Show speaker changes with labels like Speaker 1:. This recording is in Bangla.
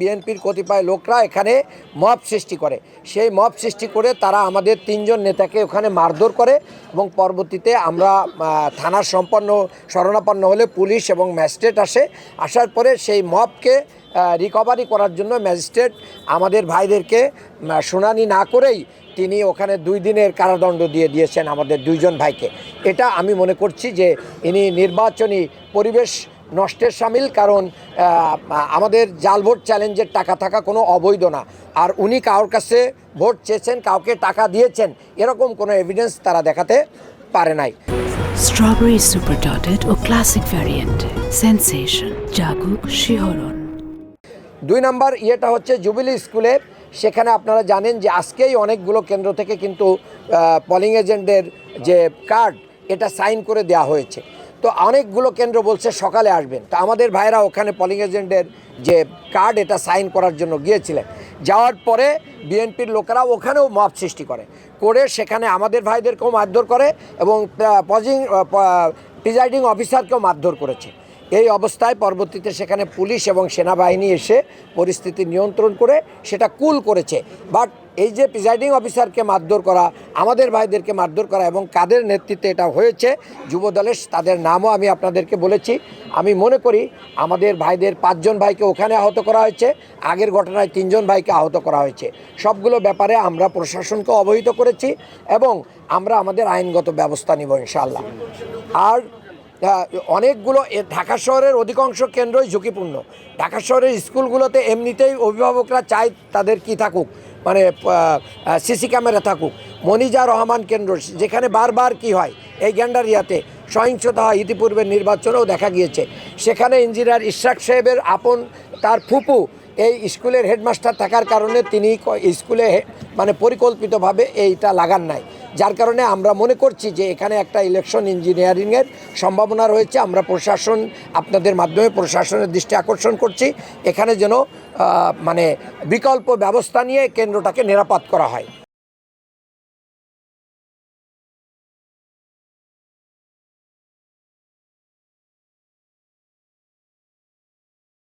Speaker 1: বিএনপির কতিপয় লোকরা এখানে মব সৃষ্টি করে, সেই মব সৃষ্টি করে তারা আমাদের ৩ জন নেতাকে ওখানে মারধর করে এবং পরবর্তীতে আমরা থানার শরণাপন্ন হলে পুলিশ এবং ম্যাজিস্ট্রেট আসার পরে সেই মবকে রিকভারি করার জন্য ম্যাজিস্ট্রেট আমাদের ভাইদেরকে শুনানি না করেই তিনি ওখানে 2 দিনের কারাদণ্ড দিয়েছেন আমাদের 2 জন ভাইকে। এটা আমি মনে করছি যে ইনি নির্বাচনী পরিবেশ নষ্টের শামিল, কারণ আমাদের জাল ভোট চ্যালেঞ্জের টাকা থাকা কোনো অবৈধ না। আর উনি কারোর কাছে ভোট চেয়েছেন, কাউকে টাকা দিয়েছেন, এরকম কোনো এভিডেন্স তারা দেখাতে পারে নাই।
Speaker 2: স্ট্রবেরি সুপার ডটেড ও ক্লাসিক ভ্যারিয়েন্ট সেন্সেশন জাগুক শিহরণ।
Speaker 1: 2 নম্বর ইয়েটা হচ্ছে জুবিলি স্কুলে। সেখানে আপনারা জানেন যে আজকেই অনেকগুলো কেন্দ্র থেকে কিন্তু পোলিং এজেন্টদের যে কার্ড এটা সাইন করে দেওয়া হয়েছে। তো অনেকগুলো কেন্দ্র বলছে সকালে আসবেন। তো আমাদের ভাইরা ওখানে পোলিং এজেন্টের যে কার্ড এটা সাইন করার জন্য গিয়েছিলেন। যাওয়ার পরে বিএনপির লোকেরা ওখানেও মব সৃষ্টি করে সেখানে আমাদের ভাইদেরকেও মারধর করে এবং প্রিজাইডিং অফিসারকেও মারধর করেছে। এই অবস্থায় পরবর্তীতে সেখানে পুলিশ এবং সেনাবাহিনী এসে পরিস্থিতি নিয়ন্ত্রণ করে সেটা কুল করেছে। বাট এই যে প্রিজাইডিং অফিসারকে মারধর করা, আমাদের ভাইদেরকে মারধর করা এবং কাদের নেতৃত্বে এটা হয়েছে যুবদলের, তাদের নামও আমি আপনাদেরকে বলেছি। আমি মনে করি আমাদের ভাইদের 5 জন ভাইকে ওখানে আহত করা হয়েছে, আগের ঘটনায় 3 জন ভাইকে আহত করা হয়েছে। সবগুলো ব্যাপারে আমরা প্রশাসনকে অবহিত করেছি এবং আমরা আমাদের আইনগত ব্যবস্থা নিব ইনশাআল্লাহ। আর অনেকগুলো ঢাকা শহরের অধিকাংশ কেন্দ্রই ঝুঁকিপূর্ণ। ঢাকা শহরের স্কুলগুলোতে এমনিতেই অভিভাবকরা চায় তাদের কি থাকুক, মানে সিসি ক্যামেরা থাকুক। মনিজা রহমান কেন্দ্র, যেখানে বারবার কি হয়, এই গ্যান্ডারিয়াতে সহিংসতা হয়, ইতিপূর্বে নির্বাচনেও দেখা গিয়েছে। সেখানে ইঞ্জিনিয়ার ইশরাক সাহেবের আপন তার ফুপু এই স্কুলের হেডমাস্টার থাকার কারণে তিনি স্কুলে মানে পরিকল্পিতভাবে এইটা লাগান নাই, যার কারণে আমরা মনে করছি যে এখানে একটা ইলেকশন ইঞ্জিনিয়ারিংয়ের সম্ভাবনা রয়েছে। আমরা প্রশাসন, আপনাদের মাধ্যমে প্রশাসনের দৃষ্টি আকর্ষণ করছি এখানে যেন মানে বিকল্প ব্যবস্থা নিয়ে কেন্দ্রটাকে নিরাপদ করা হয়।